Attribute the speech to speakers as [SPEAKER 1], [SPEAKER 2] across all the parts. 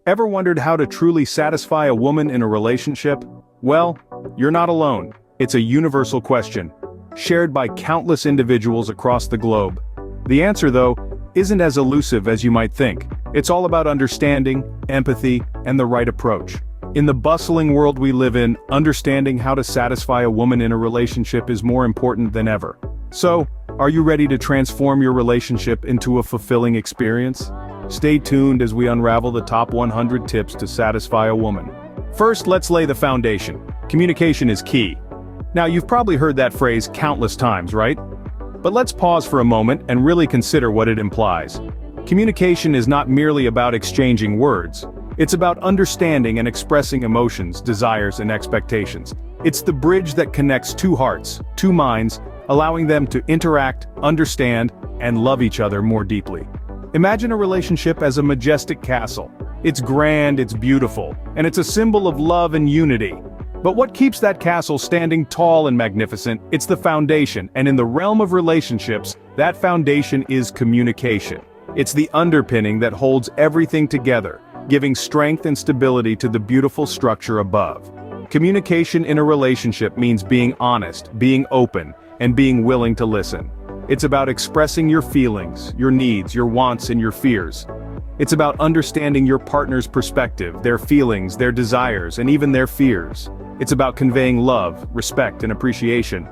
[SPEAKER 1] Ever wondered how to truly satisfy a woman in a relationship? Well, you're not alone. It's a universal question, shared by countless individuals across the globe. The answer, though, isn't as elusive as you might think. It's all about understanding, empathy, and the right approach. In the bustling world we live in, understanding how to satisfy a woman in a relationship is more important than ever. So, are you ready to transform your relationship into a fulfilling experience? Stay tuned as we unravel the top 100 tips to satisfy a woman. First, let's lay the foundation. Communication is key. Now, you've probably heard that phrase countless times, right? But let's pause for a moment and really consider what it implies. Communication is not merely about exchanging words. It's about understanding and expressing emotions, desires, and expectations. It's the bridge that connects two hearts, two minds, allowing them to interact, understand, and love each other more deeply. Imagine a relationship as a majestic castle. It's grand, it's beautiful, and it's a symbol of love and unity. But what keeps that castle standing tall and magnificent? It's the foundation, and in the realm of relationships, that foundation is communication. It's the underpinning that holds everything together, giving strength and stability to the beautiful structure above. Communication in a relationship means being honest, being open, and being willing to listen. It's about expressing your feelings, your needs, your wants, and your fears. It's about understanding your partner's perspective, their feelings, their desires, and even their fears. It's about conveying love, respect, and appreciation.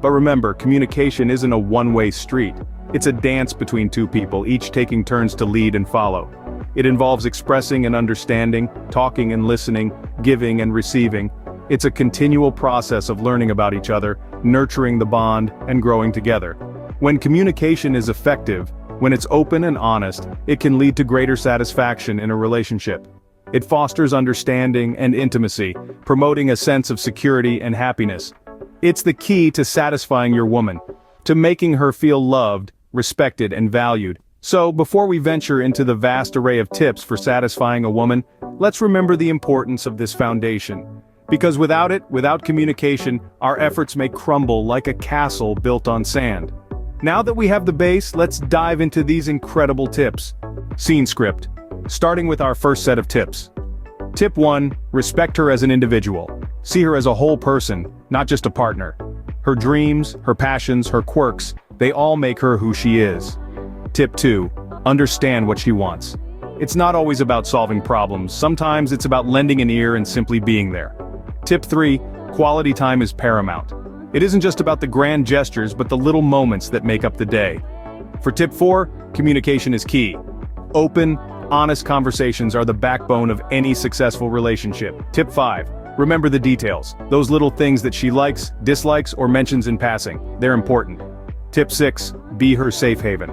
[SPEAKER 1] But remember, communication isn't a one-way street. It's a dance between two people, each taking turns to lead and follow. It involves expressing and understanding, talking and listening, giving and receiving. It's a continual process of learning about each other, nurturing the bond, and growing together. When communication is effective, when it's open and honest, it can lead to greater satisfaction in a relationship. It fosters understanding and intimacy, promoting a sense of security and happiness. It's the key to satisfying your woman, to making her feel loved, respected, and valued. So, before we venture into the vast array of tips for satisfying a woman, let's remember the importance of this foundation. Because without it, without communication, our efforts may crumble like a castle built on sand. Now that we have the base, let's dive into these incredible tips. Scene script. Starting with our first set of tips. Tip 1, respect her as an individual. See her as a whole person, not just a partner. Her dreams, her passions, her quirks, they all make her who she is. Tip 2, understand what she wants. It's not always about solving problems, sometimes it's about lending an ear and simply being there. Tip 3, quality time is paramount. It isn't just about the grand gestures but the little moments that make up the day. For tip 4, communication is key. Open, honest conversations are the backbone of any successful relationship. Tip 5, remember the details. Those little things that she likes, dislikes, or mentions in passing. They're important. Tip 6, be her safe haven.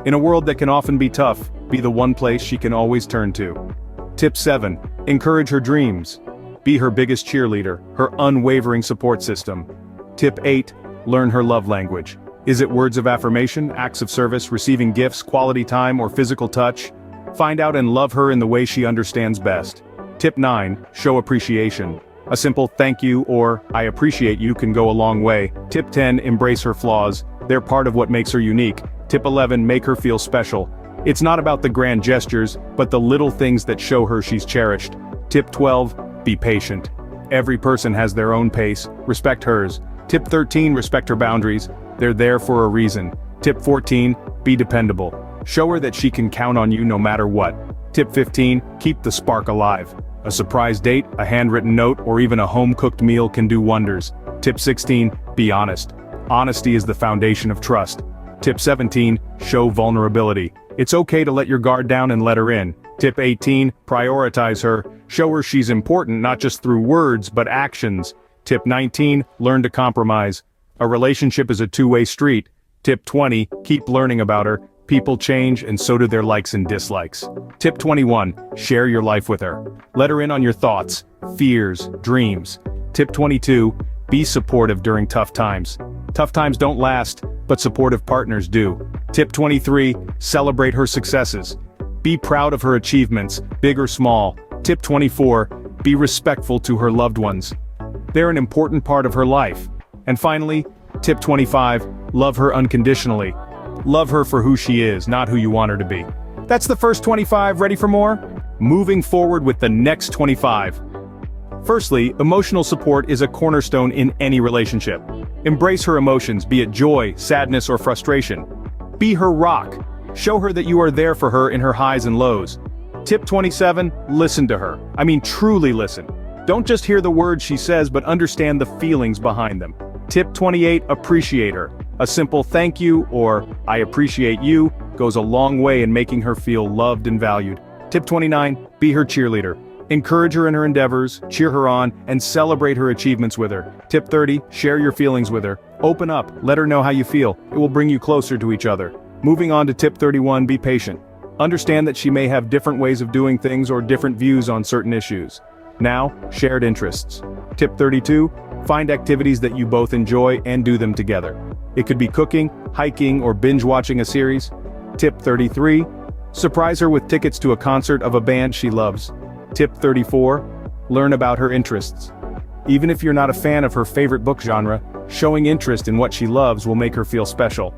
[SPEAKER 1] In a world that can often be tough, be the one place she can always turn to. Tip 7, encourage her dreams. Be her biggest cheerleader, her unwavering support system. Tip 8, learn her love language. Is it words of affirmation, acts of service, receiving gifts, quality time, or physical touch? Find out and love her in the way she understands best. Tip 9, show appreciation. A simple thank you or I appreciate you can go a long way. Tip 10, embrace her flaws. They're part of what makes her unique. Tip 11, make her feel special. It's not about the grand gestures, but the little things that show her she's cherished. Tip 12, be patient. Every person has their own pace, respect hers. Tip 13, respect her boundaries. They're there for a reason. Tip 14, be dependable. Show her that she can count on you no matter what. Tip 15, keep the spark alive. A surprise date, a handwritten note, or even a home-cooked meal can do wonders. Tip 16, be honest. Honesty is the foundation of trust. Tip 17, show vulnerability. It's okay to let your guard down and let her in. Tip 18, prioritize her. Show her she's important not just through words but actions. Tip 19, learn to compromise. A relationship is a two-way street. Tip 20, keep learning about her. People change and so do their likes and dislikes. Tip 21, share your life with her. Let her in on your thoughts, fears, dreams. Tip 22, be supportive during tough times. Tough times don't last, but supportive partners do. Tip 23, celebrate her successes. Be proud of her achievements, big or small. Tip 24, be respectful to her loved ones. They're an important part of her life. And finally, tip 25, love her unconditionally. Love her for who she is, not who you want her to be. That's the first 25, ready for more? Moving forward with the next 25. Firstly, emotional support is a cornerstone in any relationship. Embrace her emotions, be it joy, sadness, or frustration. Be her rock. Show her that you are there for her in her highs and lows. Tip 27, listen to her. I mean, truly listen. Don't just hear the words she says, but understand the feelings behind them. Tip 28, appreciate her. A simple thank you or I appreciate you goes a long way in making her feel loved and valued. Tip 29, be her cheerleader. Encourage her in her endeavors, cheer her on, and celebrate her achievements with her. Tip 30, share your feelings with her. Open up, let her know how you feel. It will bring you closer to each other. Moving on to tip 31, be patient. Understand that she may have different ways of doing things or different views on certain issues. Now, shared interests. Tip 32, find activities that you both enjoy and do them together. It could be cooking, hiking, or binge watching a series. Tip 33, surprise her with tickets to a concert of a band she loves. Tip 34, learn about her interests. Even if you're not a fan of her favorite book genre, showing interest in what she loves will make her feel special.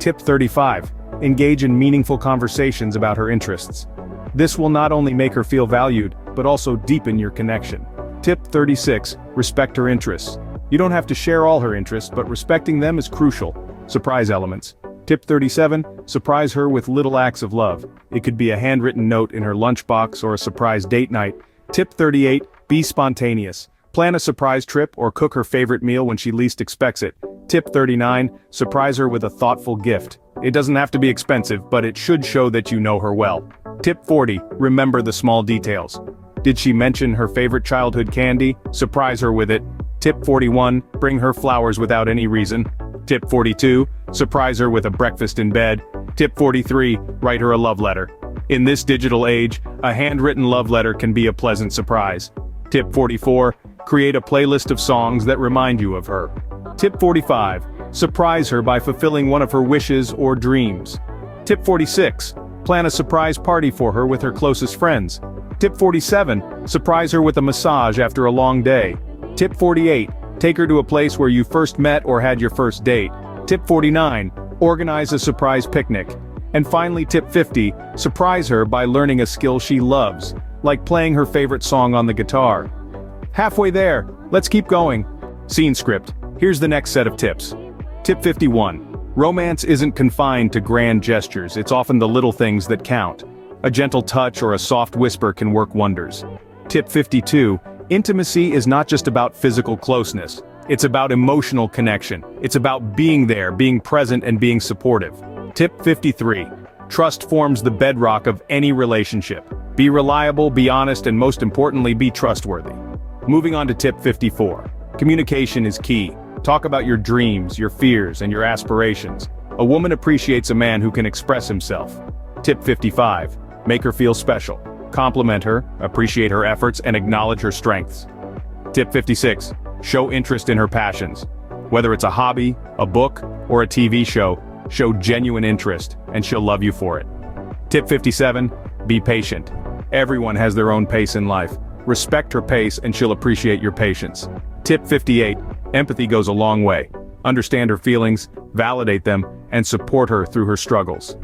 [SPEAKER 1] Tip 35, engage in meaningful conversations about her interests. This will not only make her feel valued, but also deepen your connection. Tip 36, respect her interests. You don't have to share all her interests, but respecting them is crucial. Surprise elements. Tip 37, surprise her with little acts of love. It could be a handwritten note in her lunchbox or a surprise date night. Tip 38, be spontaneous. Plan a surprise trip or cook her favorite meal when she least expects it. Tip 39, surprise her with a thoughtful gift. It doesn't have to be expensive, but it should show that you know her well. Tip 40, remember the small details. Did she mention her favorite childhood candy? Surprise her with it. Tip 41, bring her flowers without any reason. Tip 42, surprise her with a breakfast in bed. Tip 43, write her a love letter. In this digital age, a handwritten love letter can be a pleasant surprise. Tip 44, create a playlist of songs that remind you of her. Tip 45, surprise her by fulfilling one of her wishes or dreams. Tip 46, plan a surprise party for her with her closest friends. Tip 47, surprise her with a massage after a long day. Tip 48, take her to a place where you first met or had your first date. Tip 49, organize a surprise picnic. And finally, tip 50, surprise her by learning a skill she loves, like playing her favorite song on the guitar. Halfway there, let's keep going. Scene script, here's the next set of tips. Tip 51, romance isn't confined to grand gestures, it's often the little things that count. A gentle touch or a soft whisper can work wonders. Tip 52, intimacy is not just about physical closeness. It's about emotional connection. It's about being there, being present, and being supportive. Tip 53. Trust forms the bedrock of any relationship. Be reliable, be honest, and most importantly, be trustworthy. Moving on to tip 54. Communication is key. Talk about your dreams, your fears, and your aspirations. A woman appreciates a man who can express himself. Tip 55. Make her feel special. Compliment her, appreciate her efforts, and acknowledge her strengths. Tip 56. Show interest in her passions. Whether it's a hobby, a book, or a TV show, show genuine interest, and she'll love you for it. Tip 57. Be patient. Everyone has their own pace in life. Respect her pace and she'll appreciate your patience. Tip 58. Empathy goes a long way. Understand her feelings, validate them, and support her through her struggles.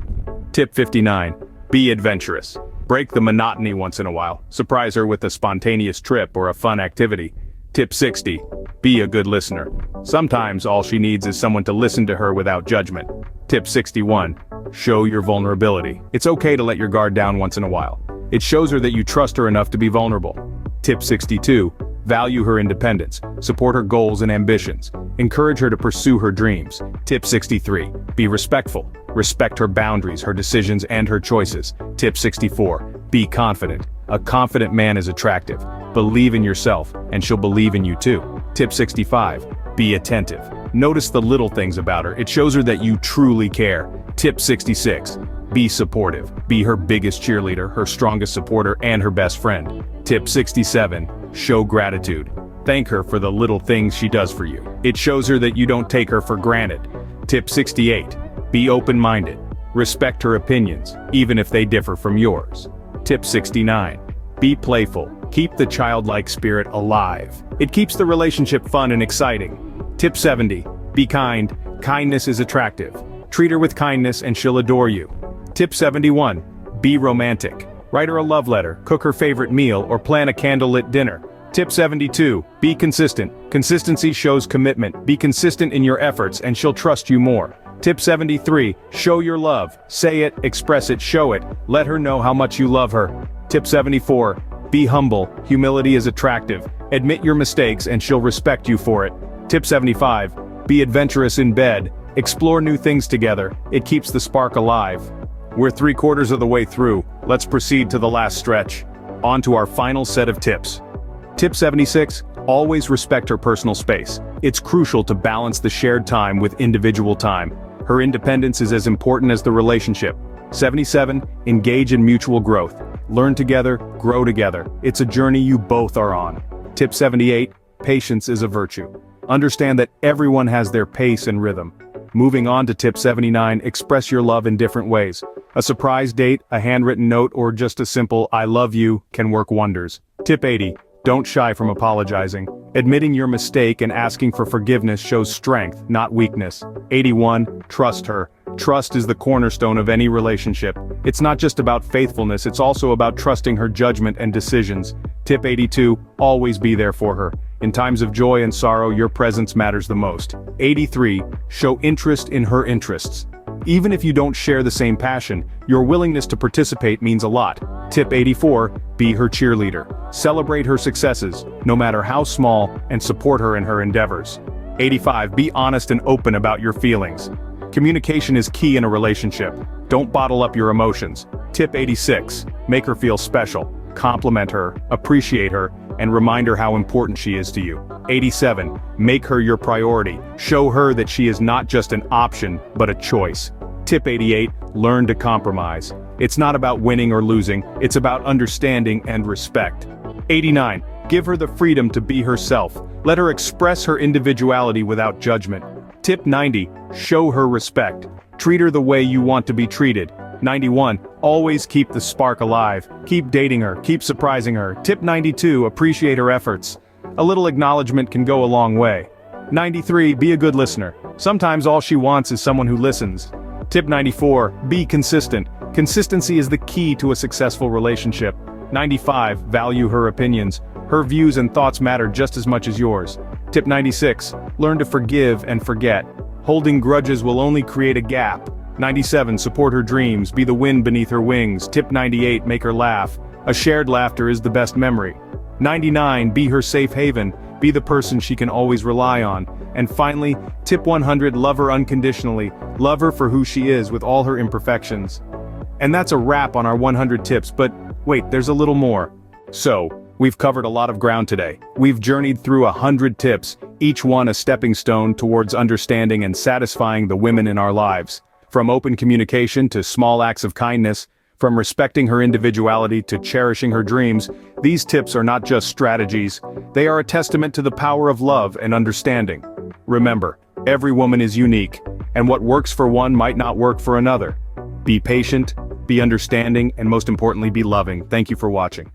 [SPEAKER 1] Tip 59. Be adventurous. Break the monotony once in a while. Surprise her with a spontaneous trip or a fun activity. Tip 60. Be a good listener. Sometimes all she needs is someone to listen to her without judgment. Tip 61. Show your vulnerability. It's okay to let your guard down once in a while. It shows her that you trust her enough to be vulnerable. Tip 62. Value her independence. Support her goals and ambitions. Encourage her to pursue her dreams. Tip 63. Be respectful. Respect her boundaries, her decisions, and her choices. Tip 64. Be confident. A confident man is attractive. Believe in yourself, and she'll believe in you too. Tip 65. Be attentive. Notice the little things about her. It shows her that you truly care. Tip 66. Be supportive. Be her biggest cheerleader, her strongest supporter, and her best friend. Tip 67. Show gratitude. Thank her for the little things she does for you. It shows her that you don't take her for granted. Tip 68. Be open-minded. Respect her opinions, even if they differ from yours. Tip 69. Be playful. Keep the childlike spirit alive. It keeps the relationship fun and exciting. Tip 70. Be kind. Kindness is attractive. Treat her with kindness and she'll adore you. Tip 71. Be romantic. Write her a love letter, cook her favorite meal, or plan a candlelit dinner. Tip 72. Be consistent. Consistency shows commitment. Be consistent in your efforts and she'll trust you more. Tip 73. Show your love. Say it, express it, show it. Let her know how much you love her. Tip 74. Be humble. Humility is attractive. Admit your mistakes and she'll respect you for it. Tip 75. Be adventurous in bed. Explore new things together. It keeps the spark alive. We're 3/4 of the way through. Let's proceed to the last stretch. On to our final set of tips. Tip 76. Always respect her personal space. It's crucial to balance the shared time with individual time. Her independence is as important as the relationship. 77. Engage in mutual growth. Learn together, grow together. It's a journey you both are on. Tip 78. Patience is a virtue. Understand that everyone has their pace and rhythm. Moving on to tip 79, express your love in different ways. A surprise date, a handwritten note, or just a simple "I love you" can work wonders. Tip 80, don't shy from apologizing. Admitting your mistake and asking for forgiveness shows strength, not weakness. 81, trust her. Trust is the cornerstone of any relationship. It's not just about faithfulness, it's also about trusting her judgment and decisions. Tip 82, always be there for her. In times of joy and sorrow, your presence matters the most. 83, show interest in her interests. Even if you don't share the same passion, your willingness to participate means a lot. Tip 84, be her cheerleader. Celebrate her successes, no matter how small, and support her in her endeavors. 85, be honest and open about your feelings. Communication is key in a relationship. Don't bottle up your emotions. Tip 86, make her feel special. Compliment her, appreciate her, and remind her how important she is to you. 87, make her your priority. Show her that she is not just an option, but a choice. Tip 88, learn to compromise. It's not about winning or losing, it's about understanding and respect. 89, give her the freedom to be herself. Let her express her individuality without judgment. Tip 90, show her respect. Treat her the way you want to be treated. 91, always keep the spark alive. Keep dating her, keep surprising her. Tip 92, appreciate her efforts. A little acknowledgement can go a long way. 93, be a good listener. Sometimes all she wants is someone who listens. Tip 94, be consistent. Consistency is the key to a successful relationship. 95, value her opinions. Her views and thoughts matter just as much as yours. Tip 96, learn to forgive and forget. Holding grudges will only create a gap. 97, support her dreams, be the wind beneath her wings. Tip 98, make her laugh. A shared laughter is the best memory. 99, be her safe haven, be the person she can always rely on. And finally, tip 100, love her unconditionally. Love her for who she is with all her imperfections. And that's a wrap on our 100 tips, but wait, there's a little more. So, we've covered a lot of ground today. We've journeyed through 100 tips, each one a stepping stone towards understanding and satisfying the women in our lives. From open communication to small acts of kindness, from respecting her individuality to cherishing her dreams, these tips are not just strategies, they are a testament to the power of love and understanding. Remember, every woman is unique, and what works for one might not work for another. Be patient, be understanding, and most importantly, be loving. Thank you for watching.